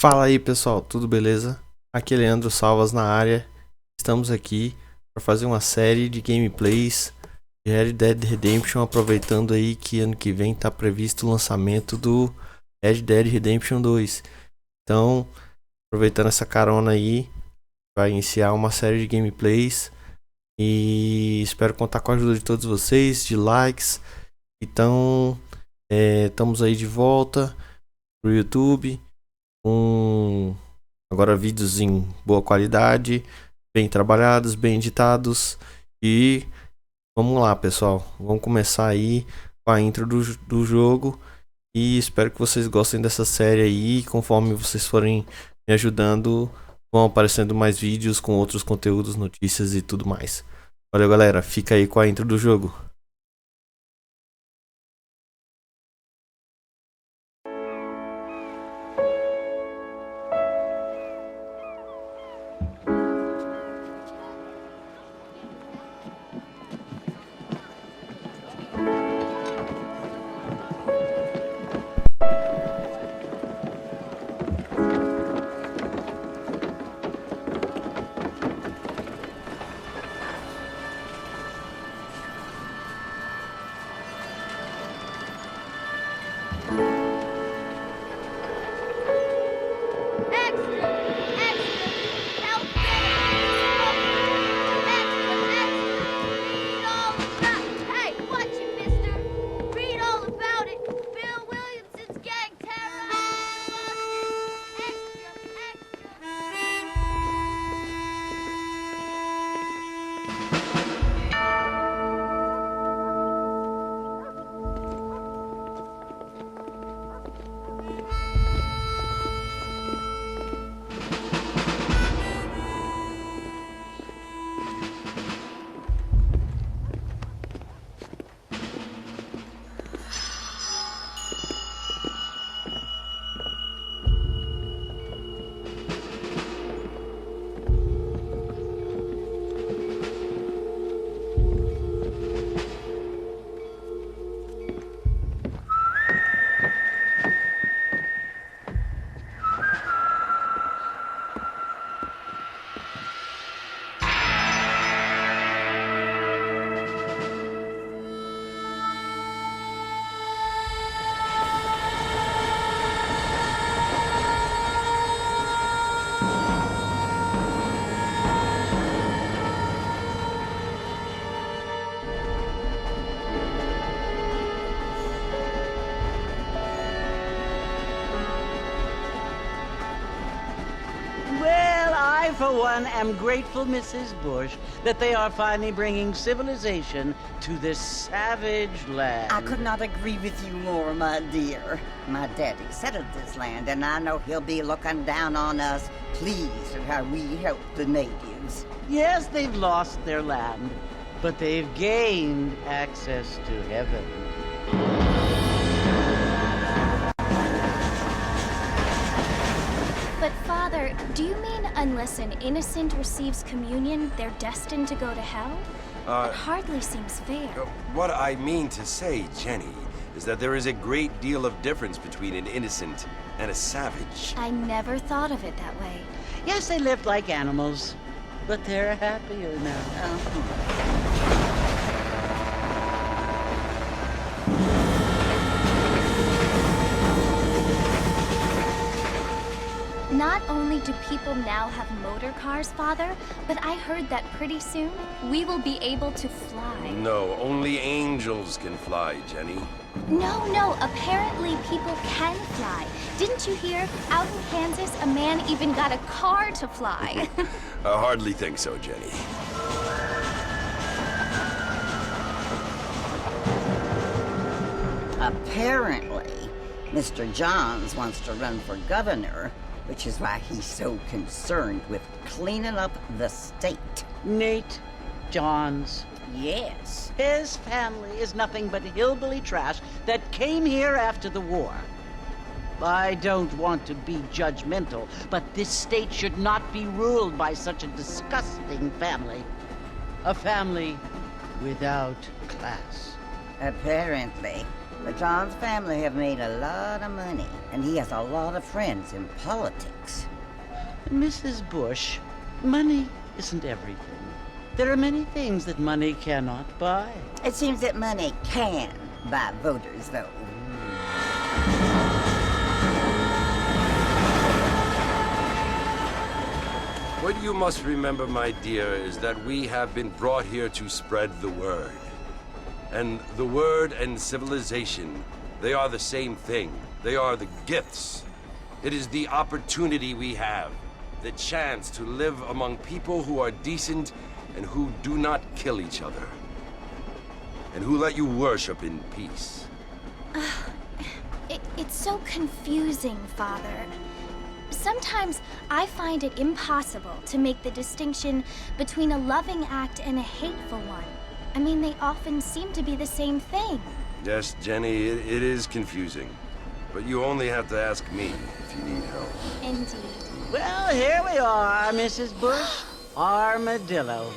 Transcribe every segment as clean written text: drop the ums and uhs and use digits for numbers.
Fala aí pessoal, tudo beleza? Aqui é Leandro Salvas na área. Estamos aqui para fazer uma série de gameplays de Red Dead Redemption, aproveitando aí que ano que vem está previsto o lançamento do Red Dead Redemption 2. Então, aproveitando essa carona aí, vai iniciar uma série de gameplays e espero contar com a ajuda de todos vocês, de likes. Então, estamos aí de volta pro YouTube com agora vídeos em boa qualidade, bem trabalhados, bem editados. E vamos lá pessoal, vamos começar aí com a intro do jogo e espero que vocês gostem dessa série aí. Conforme vocês forem me ajudando, vão aparecendo mais vídeos com outros conteúdos, notícias e tudo mais. Valeu galera, fica aí com a intro do jogo. For one, am grateful, Mrs. Bush, that they are finally bringing civilization to this savage land. I could not agree with you more, my dear. My daddy settled this land, and I know he'll be looking down on us, pleased at how we help the natives. Yes, they've lost their land, but they've gained access to heaven. But Father, do you mean unless an innocent receives communion, they're destined to go to hell? That hardly seems fair. What I mean to say, Jenny, is that there is a great deal of difference between an innocent and a savage. I never thought of it that way. Yes, they lived like animals, but they're happier now. Not only do people now have motor cars, Father, but I heard that pretty soon we will be able to fly. No, only angels can fly, Jenny. No, apparently people can fly. Didn't you hear? Out in Kansas, a man even got a car to fly. I hardly think so, Jenny. Apparently, Mr. Johns wants to run for governor, which is why he's so concerned with cleaning up the state. Nate Johns. Yes. His family is nothing but hillbilly trash that came here after the war. I don't want to be judgmental, but this state should not be ruled by such a disgusting family. A family without class. Apparently. But John's family have made a lot of money, and he has a lot of friends in politics. Mrs. Bush, money isn't everything. There are many things that money cannot buy. It seems that money can buy voters, though. What you must remember, my dear, is that we have been brought here to spread the word. And the word and civilization, they are the same thing. They are the gifts. It is the opportunity we have, the chance to live among people who are decent and who do not kill each other. And who let you worship in peace. It's so confusing, Father. Sometimes I find it impossible to make the distinction between a loving act and a hateful one. I mean, they often seem to be the same thing. Yes, Jenny, it is confusing. But you only have to ask me if you need help. Indeed. Well, here we are, Mrs. Bush. Armadillo.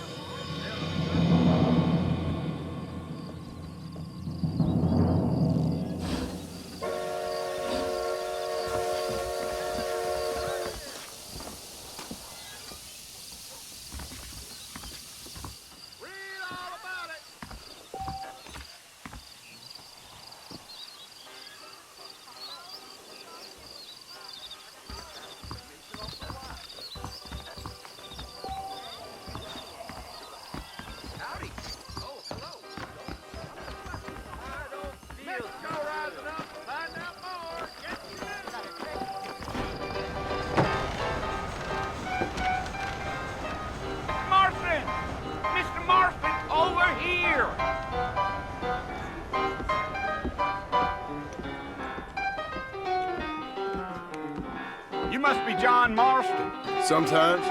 You must be John Marston. Sometimes.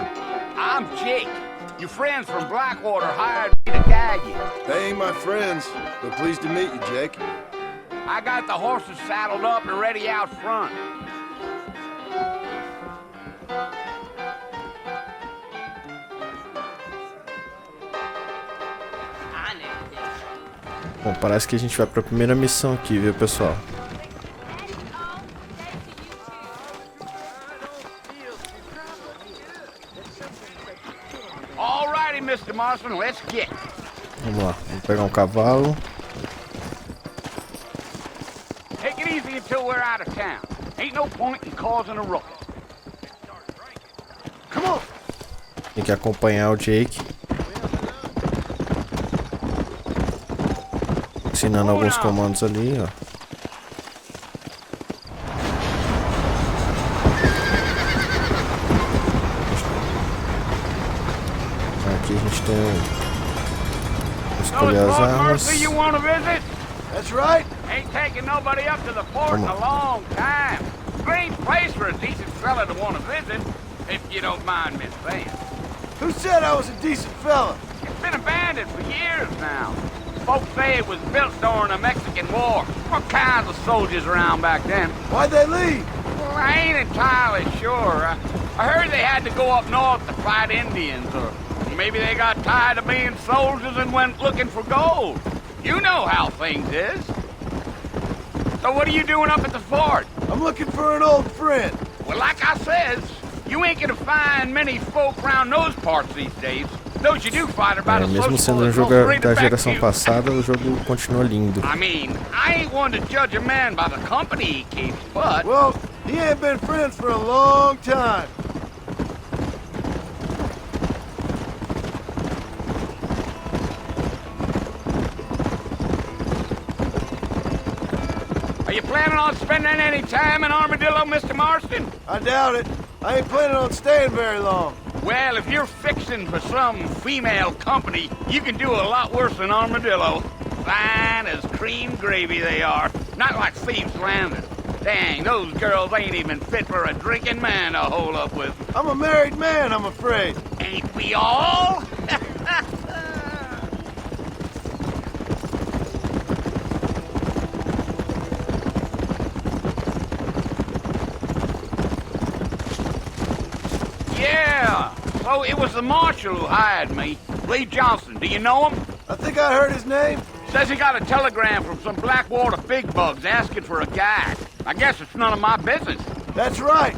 I'm Jake. Your friends from Blackwater hired me to guide you. They ain't my friends, but pleased to meet you, Jake. I got the horses saddled up and ready out front. Bom, parece que a gente vai pra primeira missão aqui, viu, pessoal? Alrighty, Mr. Marston, let's get. Vamos lá, vamos pegar um cavalo. Take it easy until we're out of town. Ain't no point in causing a ruckus. Come on. Tem que acompanhar o Jake. Ensinando alguns comandos ali, ó. Aqui a gente tem escolher as armas. That's right. Ain't taking nobody up to the fort in a long time. Great place for a decent fella to want to visit, if you don't mind me saying. Who said I was a decent fella? It's been abandoned for years now. Folks say it was built during the Mexican War. What kinds of soldiers around back then? Why'd they leave? Well, I ain't entirely sure. I heard they had to go up north to fight Indians, or maybe they got tired of being soldiers and went looking for gold. You know how things is. So what are you doing up at the fort? I'm looking for an old friend. Well, like I says, you ain't gonna find many folk around those parts these days. Those you do find are about as Mesmo sendo um jogo da geração passada, o jogo continua lindo. I mean, I ain't one to judge a man by the company he keeps, but... Well, he ain't been friends for a long time. Are you planning on spending any time in Armadillo, Mr. Marston? I doubt it. I ain't planning on staying very long. Well, if you're fixing for some female company, you can do a lot worse than Armadillo. Fine as cream gravy they are. Not like Thieves' Landing. Dang, those girls ain't even fit for a drinking man to hole up with. I'm a married man, I'm afraid. Ain't we all? Yeah, so it was the marshal who hired me. Lee Johnson, do you know him? I think I heard his name. Says he got a telegram from some Blackwater big bugs asking for a guide. I guess it's none of my business. That's right.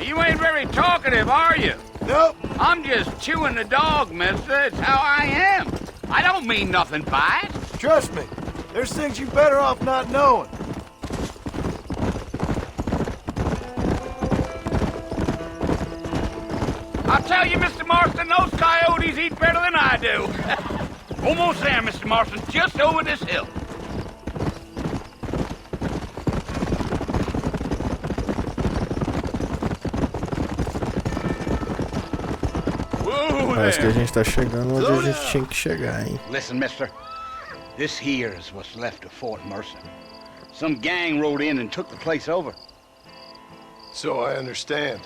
You ain't very talkative, are you? Nope. I'm just chewing the dog, mister. It's how I am. I don't mean nothing by it. Trust me. There's things you better off not knowing. I'll tell you, Mr. Marston, those coyotes eat better than I do. Almost there, Mr. Marston, just over this hill. Whoa, Parece que a there. gente tá chegando onde a gente tinha que chegar, hein? Listen, mister. This here is what's left of Fort Mercer. Some gang rode in and took the place over. So I understand.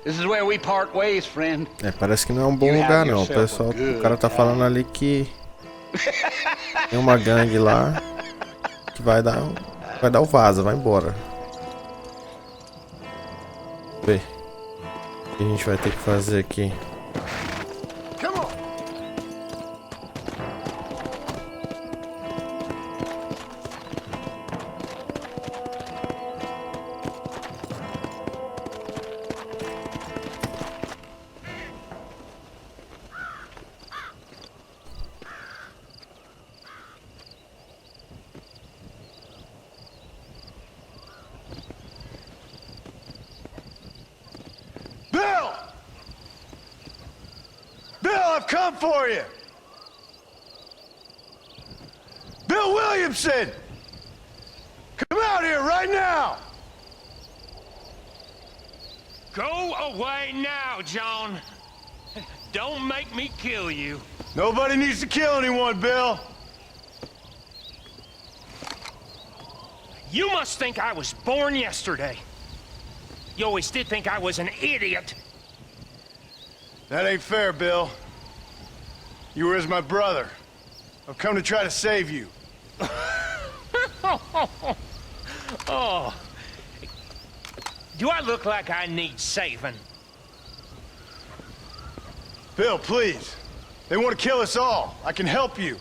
This is where we part ways, friend. É, parece que não é um bom You lugar have não. O yourself pessoal, a good o cara tá falando ali que tem uma gangue lá que vai dar o vaza, vai embora. Vê. O que a gente vai ter que fazer aqui? Come on. Bill! Bill, I've come for you! Bill Williamson! Come out here right now! Go away now, John. Don't make me kill you. Nobody needs to kill anyone, Bill! You must think I was born yesterday. You always did think I was an idiot. That ain't fair, Bill. You were as my brother. I've come to try to save you. Oh. Do I look like I need saving? Bill, please. They want to kill us all. I can help you.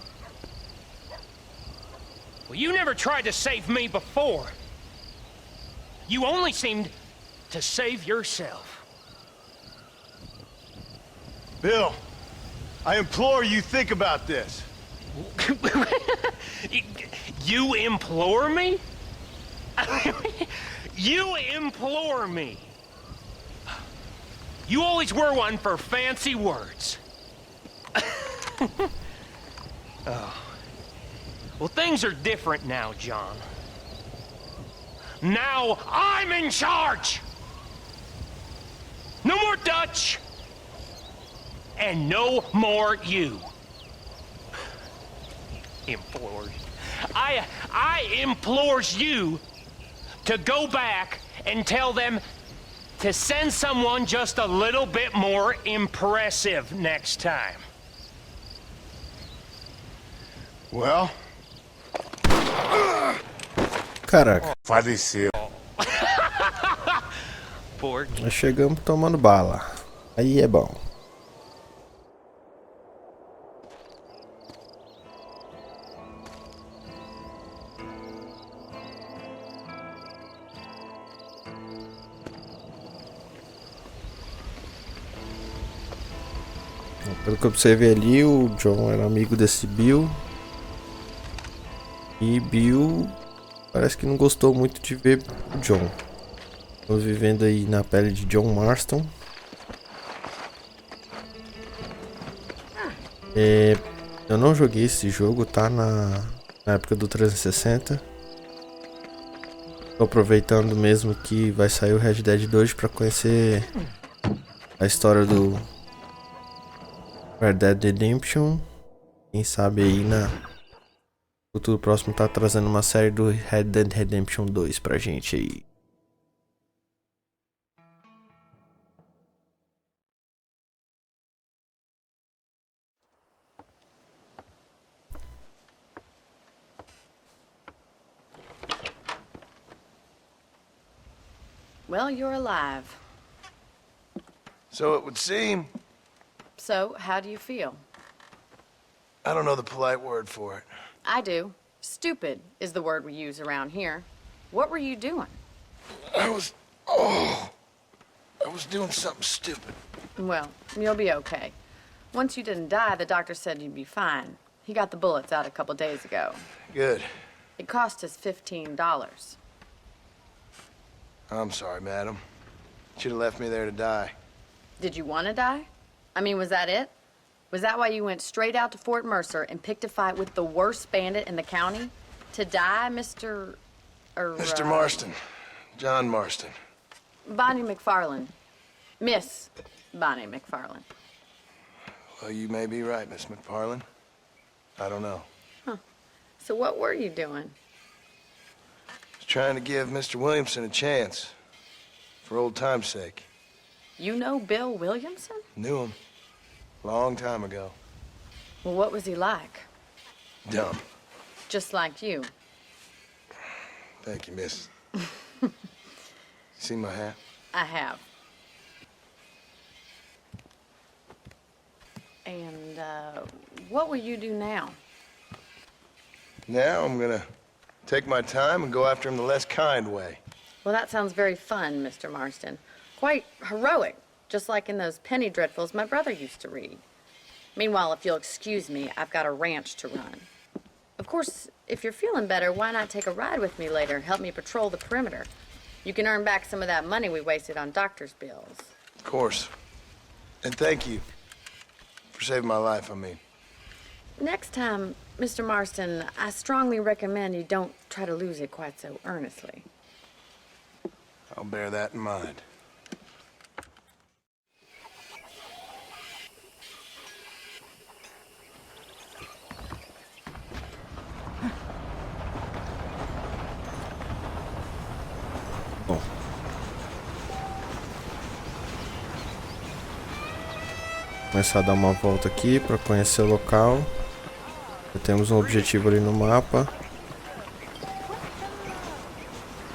Well, you never tried to save me before. You only seemed to save yourself. Bill, I implore you think about this. You implore me? You implore me? You always were one for fancy words. Oh. Well, things are different now, John. Now I'm in charge! No more Dutch! And no more you. Implores. I implores you to go back and tell them to send someone just a little bit more impressive next time. Well, Caraca, faleceu. Poor. nós chegamos tomando bala. Aí é bom. Pelo que eu observei ali, o John era amigo desse Bill. E Bill parece que não gostou muito de ver o John. Estamos vivendo aí na pele de John Marston. Eu não joguei esse jogo, tá na época do 360. Tô aproveitando mesmo que vai sair o Red Dead 2 para conhecer a história do Red Dead Redemption. Quem sabe aí na futuro próximo tá trazendo uma série do Red Dead Redemption 2 pra gente aí. Well, you're alive. So it would seem. So, how do you feel? I don't know the polite word for it. I do. Stupid is the word we use around here. What were you doing? I was doing something stupid. Well, you'll be okay. Once you didn't die, the doctor said you'd be fine. He got the bullets out a couple days ago. Good. It cost us $15. I'm sorry, madam. Should have left me there to die. Did you want to die? I mean, was that it? Was that why you went straight out to Fort Mercer and picked a fight with the worst bandit in the county? To die, Mr. Mr. Marston. John Marston. Bonnie McFarlane. Miss Bonnie McFarlane. Well, you may be right, Miss McFarlane. I don't know. Huh. So what were you doing? Was trying to give Mr. Williamson a chance. For old time's sake. You know Bill Williamson? Knew him. Long time ago. Well, what was he like? Dumb. Just like you. Thank you, miss. See my hat? I have. And, what will you do now? Now I'm gonna take my time and go after him the less kind way. Well, that sounds very fun, Mr. Marston. Quite heroic, just like in those penny dreadfuls my brother used to read. Meanwhile, if you'll excuse me, I've got a ranch to run. Of course, if you're feeling better, why not take a ride with me later and help me patrol the perimeter? You can earn back some of that money we wasted on doctor's bills. Of course. And thank you. For saving my life, I mean. Next time, Mr. Marston, I strongly recommend you don't try to lose it quite so earnestly. I'll bear that in mind. Bom. Começar a dar uma volta aqui para conhecer o local. Já temos um objetivo ali no mapa.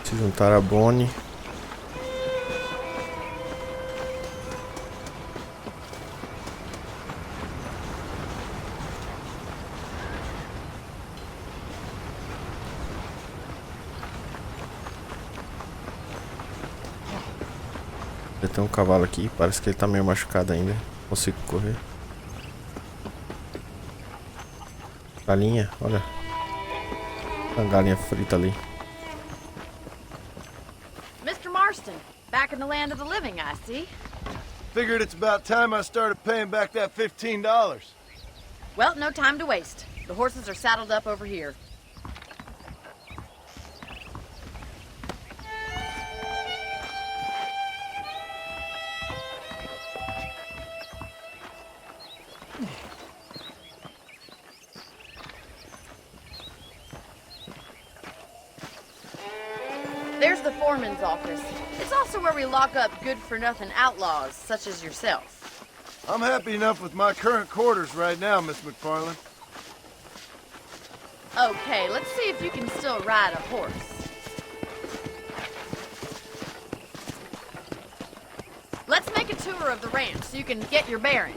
Se juntar a Bonnie. Já tem um cavalo aqui, parece que ele tá meio machucado ainda. Consigo correr. Galinha, olha. Uma galinha frita ali. Mr. Marston, back in the land of the living, I see. Figured it's about time I started paying back that $15. Well, no time to waste. The horses are saddled up over here. There's the foreman's office. It's also where we lock up good-for-nothing outlaws, such as yourself. I'm happy enough with my current quarters right now, Miss McFarlane. Okay, let's see if you can still ride a horse. Let's make a tour of the ranch so you can get your bearing.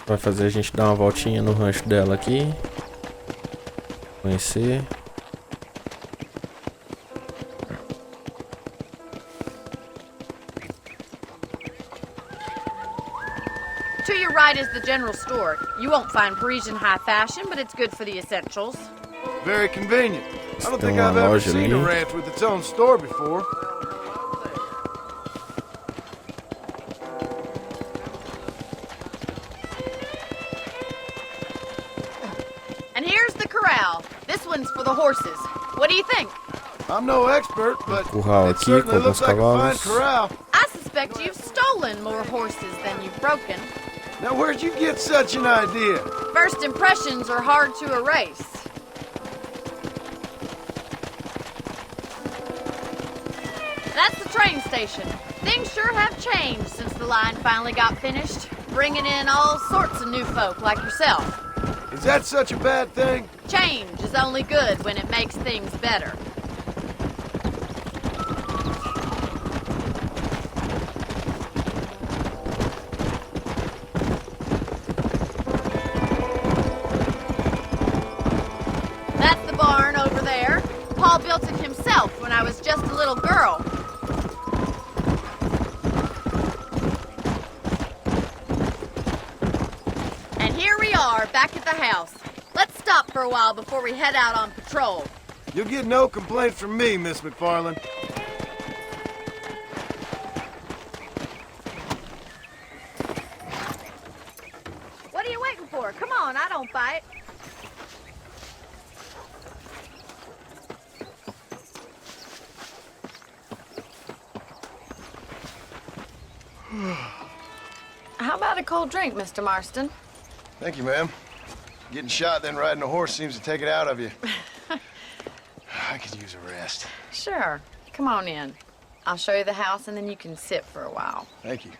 Vai fazer a gente dar uma voltinha no rancho dela aqui. Conhecer. To your right is the general store. You won't find Parisian high fashion, but it's good for the essentials. Very convenient. I don't think Tem I've uma ever loja seen a ali. ranch with its own store before. And here's the corral. This one's for the horses. What do you think? I'm no expert, but Curral it aqui certainly com looks alguns like a fine cavalos. corral. I suspect you've stolen more horses than you've broken. Now, where'd you get such an idea? First impressions are hard to erase. That's the train station. Things sure have changed since the line finally got finished, bringing in all sorts of new folk like yourself. Is that such a bad thing? Change is only good when it makes things better. That's the barn over there. Paul built it himself when I was just a little girl. And here we are, back at the house. Let's stop for a while before we head out on patrol. You'll get no complaints from me, Miss McFarland. What are you waiting for? Come on, I don't bite. How about a cold drink, Mr. Marston? Thank you, ma'am. Getting shot, then riding a horse seems to take it out of you. I could use a rest. Sure. Come on in. I'll show you the house, and then you can sit for a while. Thank you.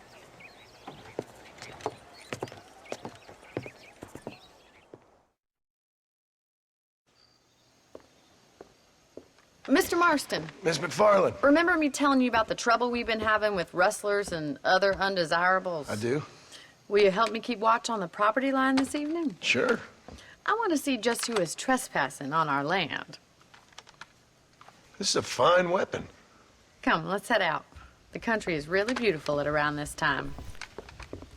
Mr. Marston, Miss McFarland. remember me telling you about the trouble we've been having with rustlers and other undesirables? I do? Will you help me keep watch on the property line this evening? Sure. I want to see just who is trespassing on our land. This is a fine weapon. Come, let's head out. The country is really beautiful at around this time.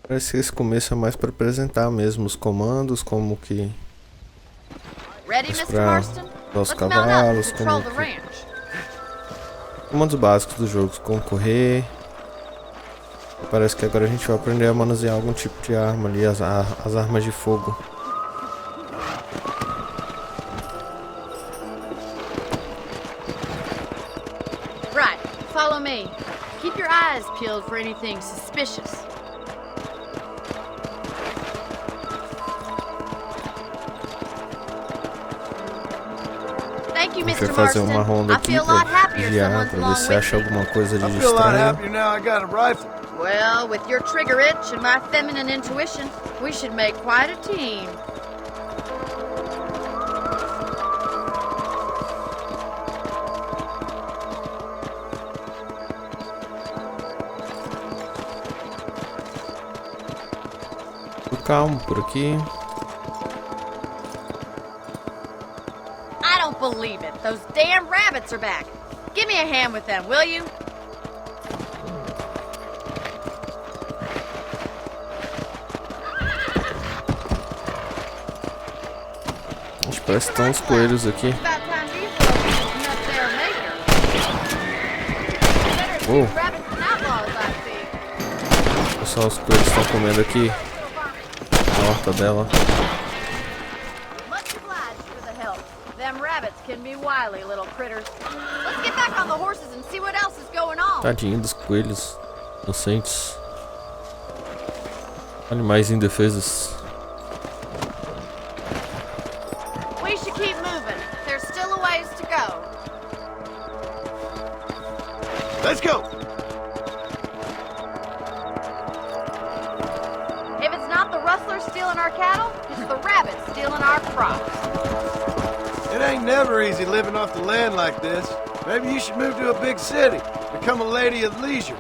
Parece que esse começo é mais para apresentar mesmo os comandos, como que Ready, Mr. pra Marston? os Let's mount up and cavalos, patrol como the que ranch. comandos básicos do jogo, como correr. Parece que agora a gente vai aprender a manusear algum tipo de arma ali, as armas de fogo. Right, follow me. Keep your eyes peeled for anything suspicious. Thank you, A gente vai Mr. fazer uma Marston. ronda I aqui feel a lot pra happier vigiar, someone's pra ver along se with acha me. alguma coisa de I feel a lot estranho. happier now I got a rifle. Well, with your trigger itch and my feminine intuition, we should make quite a team. Calmo por aqui. I don't believe it. Those damn rabbits are back. Give me a hand with them, will you? Acho que parece que estão uns coelhos aqui. It's about time these folks open up their maker. Better Oh. shoot rabbits than outlaws, I see. Pessoal, os coelhos estão comendo aqui a horta dela. Much obliged for the help. Them rabbits can be wily little critters. Let's get back on the horses and see what else is going on. Tadinho dos coelhos inocentes. Animais indefesos. We should keep moving. There's still a ways to go. Let's go! If it's not the rustlers stealing our cattle, it's the rabbits stealing our crops. It ain't never easy living off the land like this. Maybe you should move to a big city. Become a lady of leisure.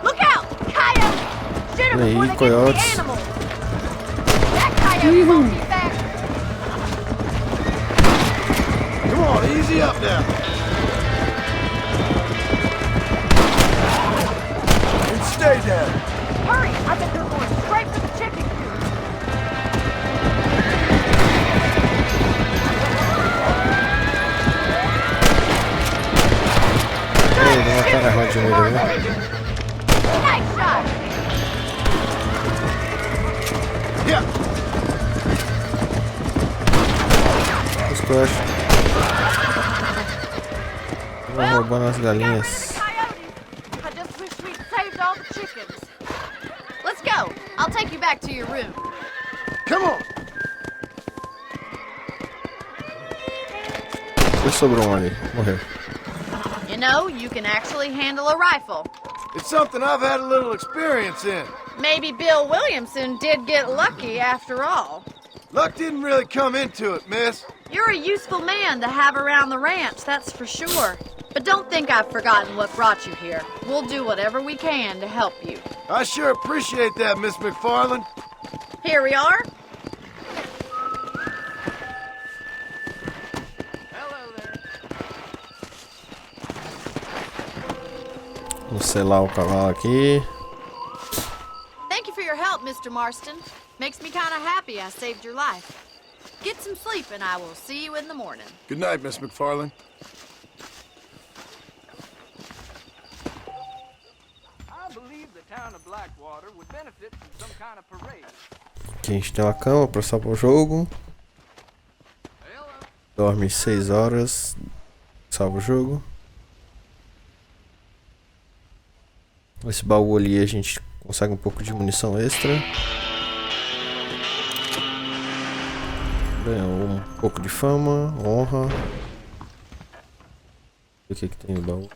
Look out! Coyotes! Shoot 'em E aí, before they get to coyotes? the animals. That coyote won't be back. Come on, easy up now. And stay down. Hurry! I bet they're going straight for the chicken coop. Ei, deu uma cara rádio nele, né? Nice shot! Yeah. Os coelhos vão roubando as We got rid of galinhas. the coyotes. I just wish we'd saved all the chickens. Let's go. I'll take you back to your room. Come on. Só sobrou um ali, morreu. You know, you can actually handle a rifle. It's something I've had a little experience in. Maybe Bill Williamson did get lucky after all. Luck didn't really come into it, miss. You're a useful man to have around the ranch, that's for sure. But don't think I've forgotten what brought you here. We'll do whatever we can to help you. I sure appreciate that, Miss McFarland. Here we are. Hello there. Vamos selar o cavalo aqui. Thank you for your help, Mr. Marston. Makes me kind of happy I saved your life. Get some sleep and I will see you in the morning. Good night, Miss McFarland. I believe the town of Blackwater would benefit from some kind of parade. Aqui a gente tem uma cama para salvar o jogo. Dorme 6 horas. Salva o jogo. Esse baú ali a gente consegue um pouco de munição extra. Ganhou um pouco de fama, honra. O que tem no baú?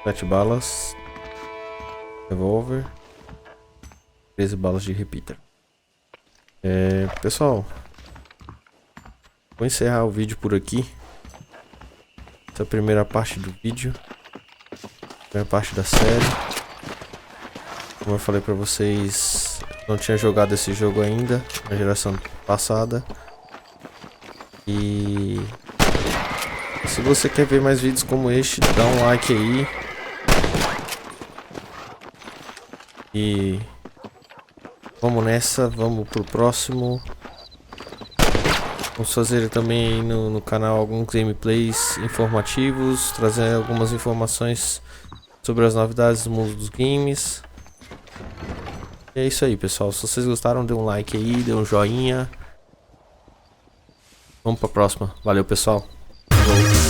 Sete balas. Revolver. 13 balas de repeater. Pessoal, vou encerrar o vídeo por aqui. Essa é a primeira parte do vídeo. Primeira parte da série. Como eu falei pra vocês, não tinha jogado esse jogo ainda na geração passada. E se você quer ver mais vídeos como este, dá um like aí. E vamos nessa, vamos pro próximo. Vamos fazer também aí no canal alguns gameplays informativos, trazer algumas informações sobre as novidades do mundo dos games. E é isso aí, pessoal. Se vocês gostaram, dê um like aí, dê um joinha. Vamos pra próxima. Valeu, pessoal. Falou.